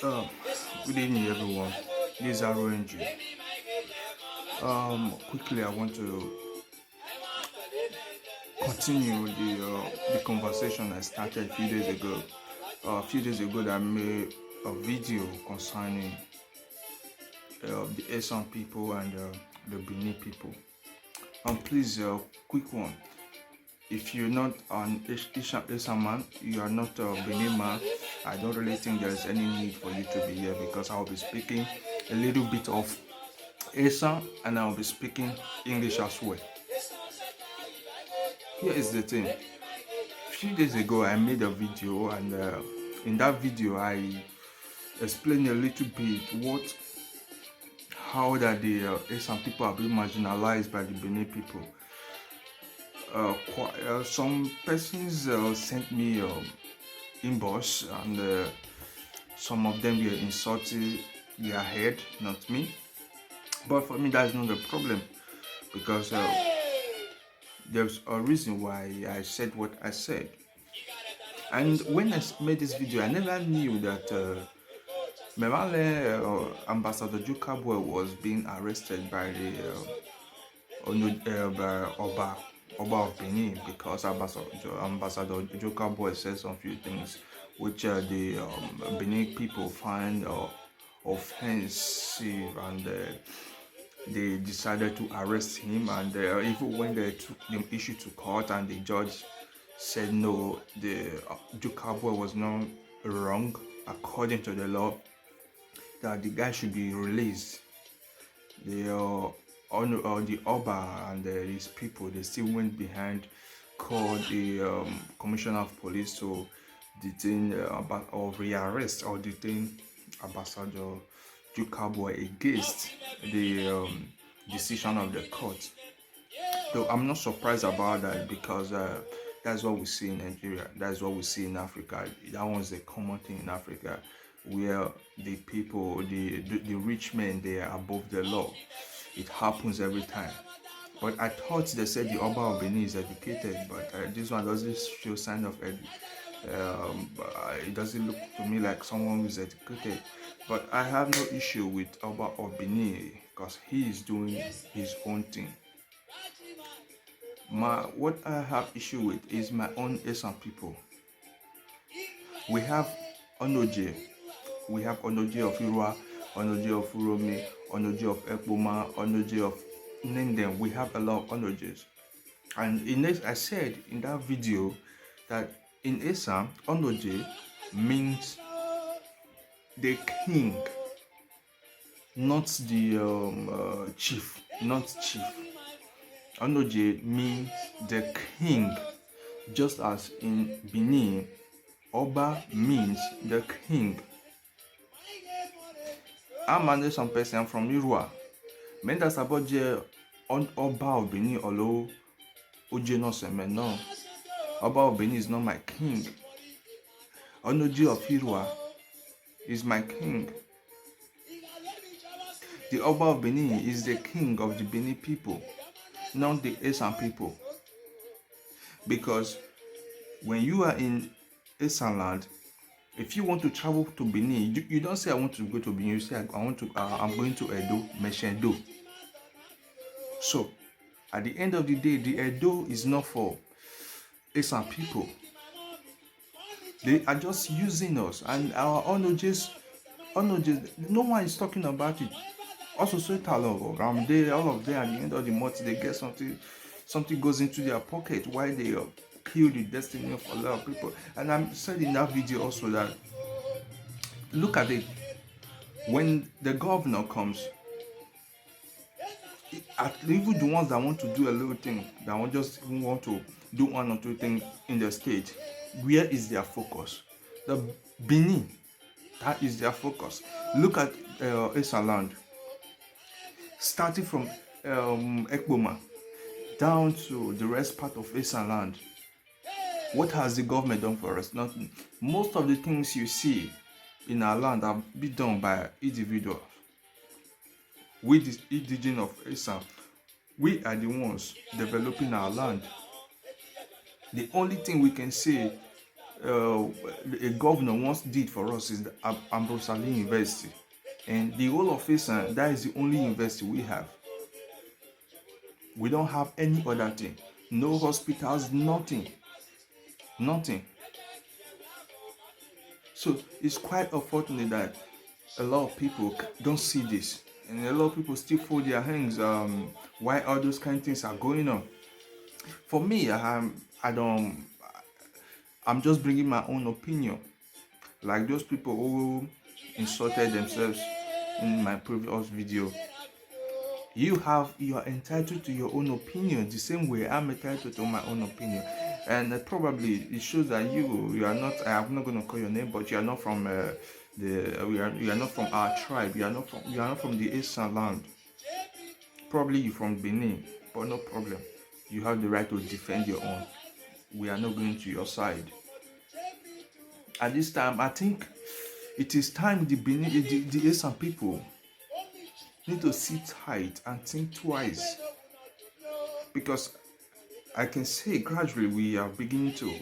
Uh, Good evening, everyone. This is RONG. Quickly, I want to continue the conversation I started a few days ago. A few days ago, I made a video concerning the Esan people and the Benin people. Please, quick one. If you're not an Esan man, you are not a Benin man, I don't really think there's any need for you to be here because I'll be speaking a little bit of Esan and I'll be speaking English as well. Here is the thing. A few days ago, I made a video, and in that video, I explained a little bit how that the Esan people are being marginalized by the Benin people. Some persons sent me inbox, and some of them were insulting their head, not me. But for me, that's not the problem, because there's a reason why I said what I said. And when I made this video, I never knew that Memale Ambassador Jukabwe was being arrested by the Oba of Benin, because Ambassador Jukabwe said some few things which the Benin people find offensive, and they decided to arrest him. And even when they took the issue to court and the judge said no, the Jukabwe was not wrong according to the law, that the guy should be released. The Oba and his people, they still went behind, called the commissioner of police to detain or rearrest or detain Ambassador Jukabwe against the decision of the court. Though I'm not surprised about that, because that's what we see in Nigeria, that's what we see in Africa. That one's a common thing in Africa, where the people, the rich men, they are above the law. It happens every time. But I thought they said the Oba of Benin is educated, but this one doesn't show sign of it doesn't look to me like someone who is educated. But I have no issue with Oba of Benin, because he is doing his own thing. What I have issue with is my own Esan people. We have Onoje. We have Onoje of Irua, Onoje of Uromi, Onoje of Ekpoma, Onoje of, name them. We have a lot of Onojes. And I said in that video that in Esan, Onoje means the king, not the chief, not chief. Onoje means the king, just as in Benin, Oba means the king. I'm an Esan person from Irua. Men that's about the Oba of Benin, although Oje no seme, no. Oba of Benin is not my king. Onoje of Irua is my king. The Oba of Benin is the king of the Benin people, not the Esan people. Because when you are in Esan land, if you want to travel to Benin, you don't say I want to go to Benin. You say I'm going to Edo, Meshedo. So at the end of the day, the Edo is not for Esan people. They are just using us, and our Onojes, no one is talking about it. Also, Swetalo, Ramde, all of them at the end of the month, they get something goes into their pocket while they kill the destiny of a lot of people. And I said in that video also that, look at it, when the governor comes, even the ones that want to do a little thing, that want to do one or two things in the state, where is their focus? The Benin, that is their focus. Look at Esan land, starting from Ekpoma down to the rest part of Esan land. What has the government done for us? Nothing. Most of the things you see in our land have been done by individuals. We, the indigenous of Esan, we are the ones developing our land. The only thing we can say a governor once did for us is the Ambrose Ali University. And the whole of Esan, that is the only university we have. We don't have any other thing. No hospitals, nothing. Nothing. So it's quite unfortunate that a lot of people don't see this. And a lot of people still fold their hands why all those kind of things are going on. For me, I'm just bringing my own opinion. Like those people who insulted themselves in my previous video. You are entitled to your own opinion the same way I'm entitled to my own opinion. And probably it shows that you are not, I'm not going to call your name, but you are not from you are not from our tribe. You are not from the Esan land. Probably you're from Benin, but no problem. You have the right to defend your own. We are not going to your side. At this time, I think it is time the Esan people need to sit tight and think twice, because I can say gradually we are beginning to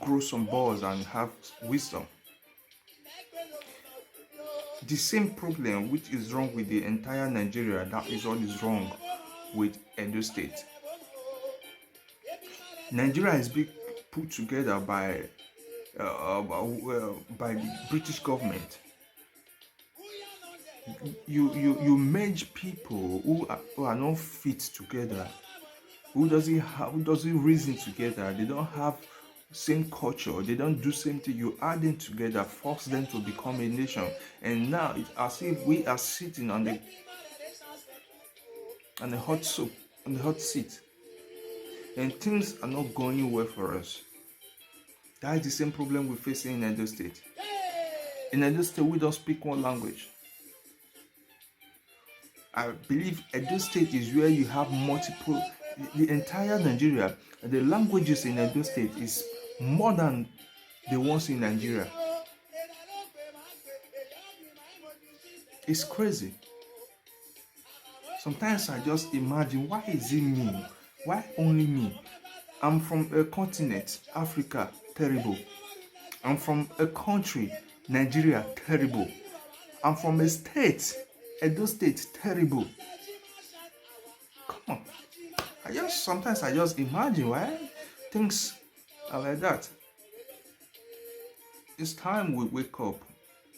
grow some balls and have wisdom. The same problem which is wrong with the entire Nigeria, that is what is wrong with Edo State. Nigeria is being put together by the British government. You merge people who are not fit together, who doesn't reason together. They don't have same culture, they don't do same thing. You add them together, force them to become a nation, and now it's as if we are sitting on the hot seat, and things are not going well for us. That is the same problem we're facing in Edo State. In Edo State, we don't speak one language. I believe Edo State is where you have multiple. The entire Nigeria, the languages in Edo State is more than the ones in Nigeria. It's crazy. Sometimes I just imagine, why is it me? Why only me? I'm from a continent, Africa, terrible. I'm from a country, Nigeria, terrible. I'm from a state, Edo State, terrible. Come on. Sometimes I just imagine why things are like that. It's time we wake up.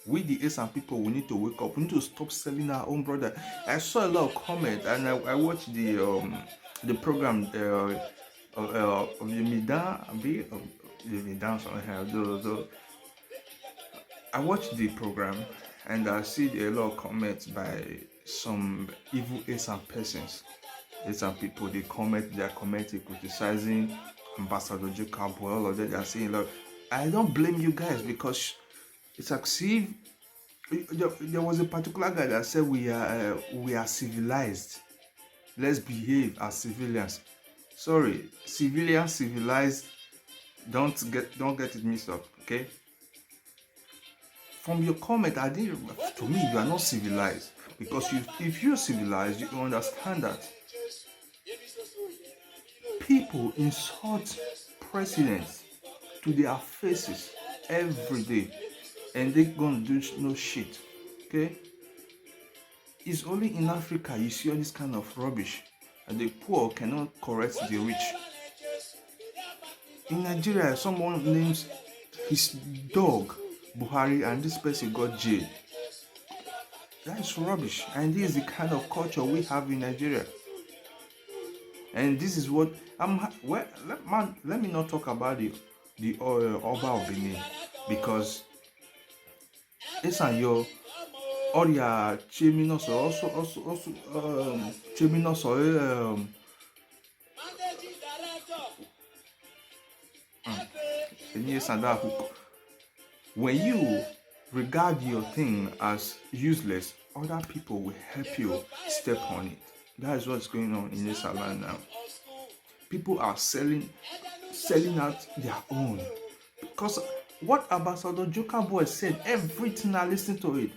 We the Esan people, we need to wake up. We need to stop selling our own brother. I saw a lot of comments, and I watched the program of the Midan. I watched the program, and I see a lot of comments by some evil Esan persons. Esan people, they are commenting, criticizing Ambassador Jacob, all of that. They are saying, look, I don't blame you guys, because it's like, see, there was a particular guy that said we are civilized. Let's behave as civilians. Sorry, civilians, civilized. Don't get it mixed up, okay? From your comment, to me, you are not civilized, because if you're civilized, you understand that people insult presidents to their faces every day, and they're gonna do no shit, okay? It's only in Africa you see all this kind of rubbish, and the poor cannot correct the rich. In Nigeria, someone names his dog Buhari, and this person got jailed. That's rubbish, and this is the kind of culture we have in Nigeria. And this is what let me not talk about the Oba of Benin, because Esan yo Oria Cheminoso also Cheminoso when you regard your thing as useless, other people will help you step on it. That is what's going on in this land now. People are selling out their own. Because what Ambassador Joka Boy said, everything I listened to it,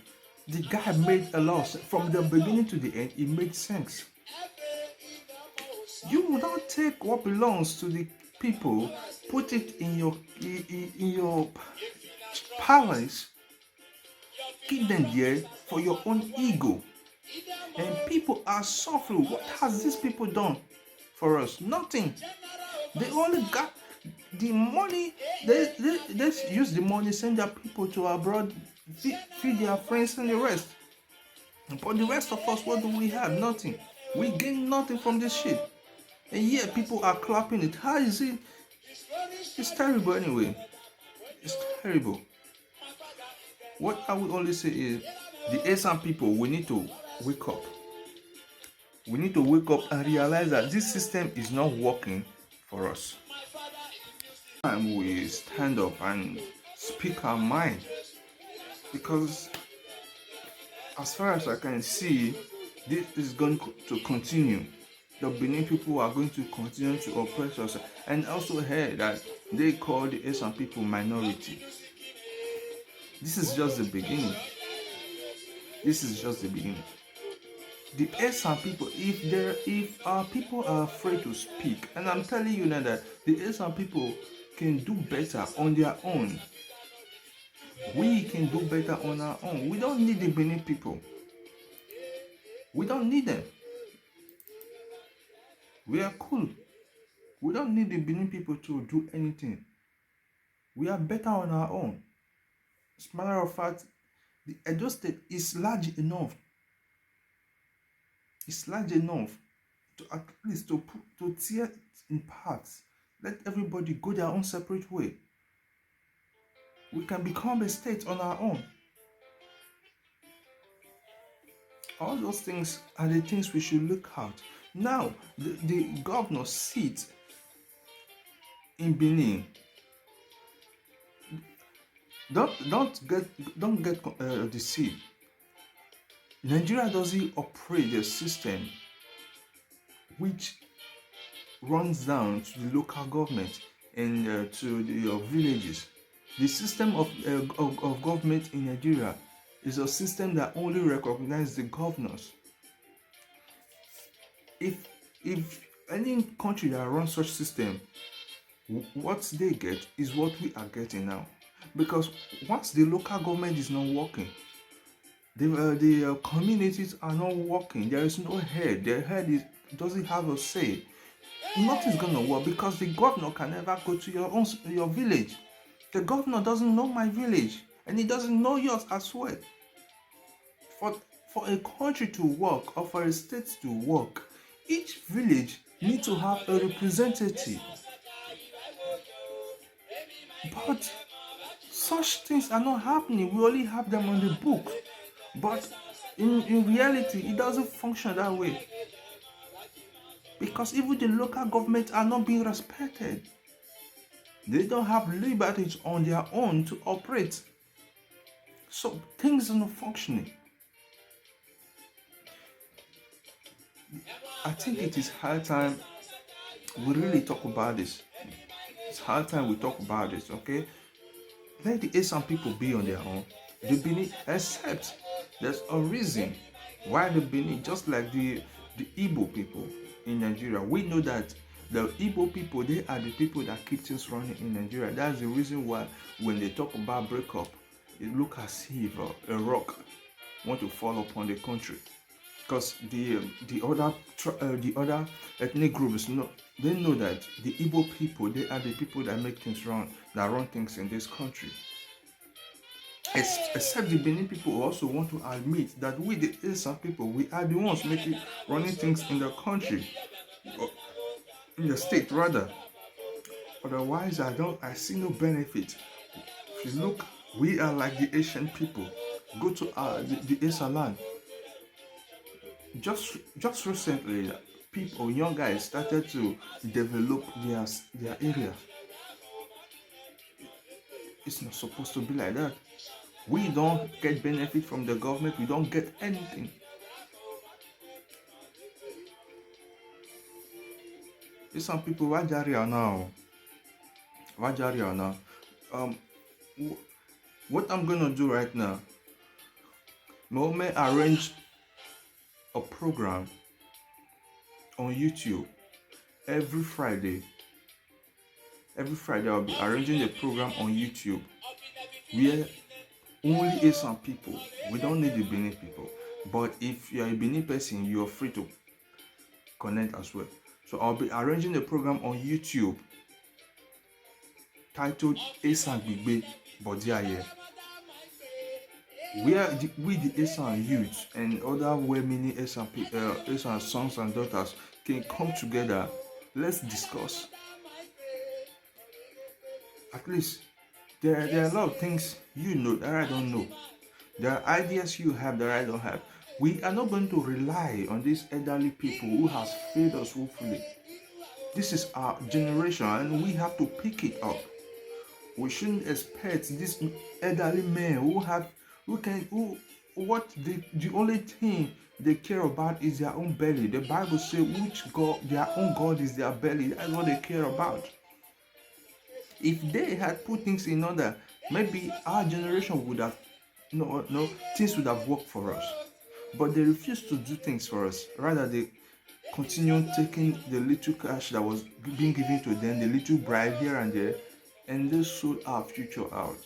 the guy made a lot. From the beginning to the end, it made sense. You will not take what belongs to the people, put it in your palace, keep them there for your own ego. And people are suffering. What has these people done for us? Nothing. They only got the money. They use the money, send their people to abroad, feed their friends and the rest. But the rest of us, what do we have? Nothing. We gain nothing from this shit. And yet people are clapping it. How is it? It's terrible anyway. It's terrible. What I will only say is the Esan people, we need to wake up. We need to wake up and realize that this system is not working for us. Time we stand up and speak our mind, because as far as I can see, this is going to continue. The Benin people are going to continue to oppress us, and also hear that they call the Esan people minority. This is just the beginning. This is just the beginning. The Esan people, if our people are afraid to speak, and I'm telling you now that the Esan people can do better on their own. We can do better on our own. We don't need the Benin people. We don't need them. We are cool. We don't need the Benin people to do anything. We are better on our own. As a matter of fact, the Edo State is large enough. It's large enough to at least to tear it in parts. Let everybody go their own separate way. We can become a state on our own. All those things are the things we should look at. Now, the governor's seat in Benin. Don't get deceived. Nigeria doesn't operate a system which runs down to the local government and to the villages. The system of government in Nigeria is a system that only recognizes the governors. If any country that runs such system, what they get is what we are getting now. Because once the local government is not working, the communities are not working, there is no head. The head doesn't have a say. Nothing's gonna work because the governor can never go to your village. The governor doesn't know my village, and he doesn't know yours as well. For a country to work or for a state to work, each village needs to have a representative. But such things are not happening. We only have them on the book. But in reality, it doesn't function that way. Because even the local governments are not being respected. They don't have liberties on their own to operate. So things are not functioning. I think it is high time we really talk about this. It's high time we talk about this, okay? Let the Esan people be on their own. The Benin, except there's a reason why the Benin, just like the Igbo people in Nigeria, we know that the Igbo people, they are the people that keep things running in Nigeria. That's the reason why when they talk about breakup, it looks as if a rock want to fall upon the country. Because the other ethnic groups they know that the Igbo people, they are the people that make things run, that run things in this country. Except the Benin people also want to admit that we, the Esan people, we are the ones running things in the country, in the state rather. Otherwise, I see no benefit. If you look, we are like the Asian people. Go to the Esan land. Just recently, young guys started to develop their area. It's not supposed to be like that. We don't get benefit from the government. We don't get anything. There's some people Wajaria now. What I'm gonna do right now, Mohammed arrange a program on YouTube every Friday every Friday I'll be arranging a program on YouTube where only Esan people, we don't need the Benin people, but if you're a Benin person, you're free to connect as well. So I'll be arranging a program on YouTube titled Esan Gbigbe Bodiaye, where we the Esan youth and other well-meaning Esan sons and daughters can come together. Let's discuss. At least there are a lot of things you know that I don't know. There are ideas you have that I don't have. We are not going to rely on these elderly people who has failed us woefully. This is our generation and we have to pick it up. We shouldn't expect these elderly men the only thing they care about is their own belly. The Bible says their own God is their belly. That's what they care about. If they had put things in order, maybe our generation would have things would have worked for us. But they refuse to do things for us. Rather, they continue taking the little cash that was being given to them, the little bribe here and there, and they sold our future out.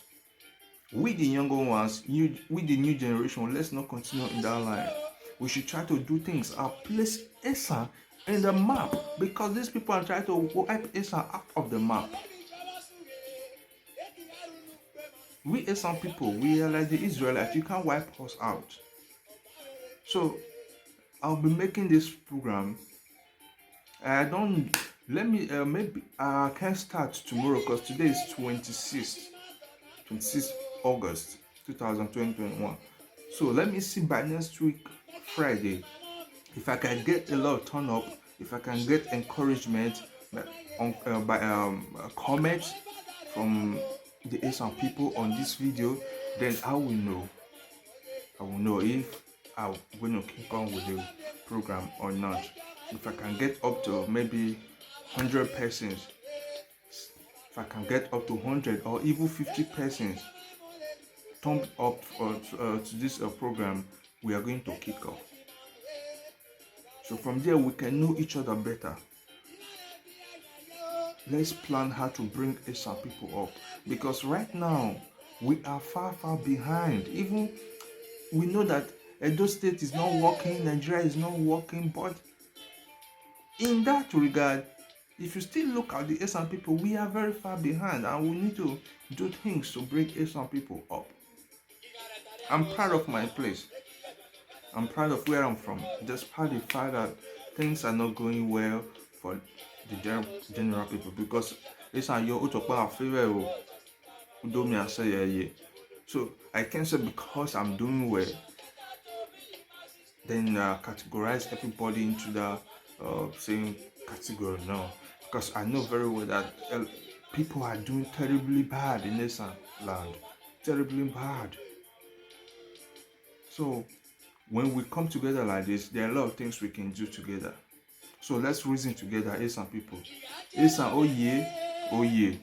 We the younger ones, we the new generation, let's not continue in that line. We should try to do things. Place Esan in the map, because these people are trying to wipe Esan out of the map. We Esan people, we are like the Israelites. You can't wipe us out. So I'll be making this program. Maybe I can start tomorrow because today is 26th August 2021. So let me see by next week Friday if I can get a lot of turn up, if I can get encouragement by comments from the Esan people on this video, then I will know if I'm going to keep on with the program or not. If I can get up to maybe 100 persons, if I can get up to 100 or even 50 persons thumbs up to this program, we are going to kick off. So from there we can know each other better. Let's plan how to bring Esan people up, because right now we are far behind. Even we know that Edo State is not working, Nigeria is not working, but in that regard, if you still look at the Esan people, we are very far behind, and we need to do things to bring Esan people up. I'm proud of my place. I'm proud of where I'm from, despite the fact that things are not going well for the general people, because Esan your favorite. So I can't say because I'm doing well, then categorize everybody into the same category. No, because I know very well that people are doing terribly bad in Esan land, terribly bad. So when we come together like this, there are a lot of things we can do together. So let's reason together, Esan people. Esan, oh yeah, oh yeah.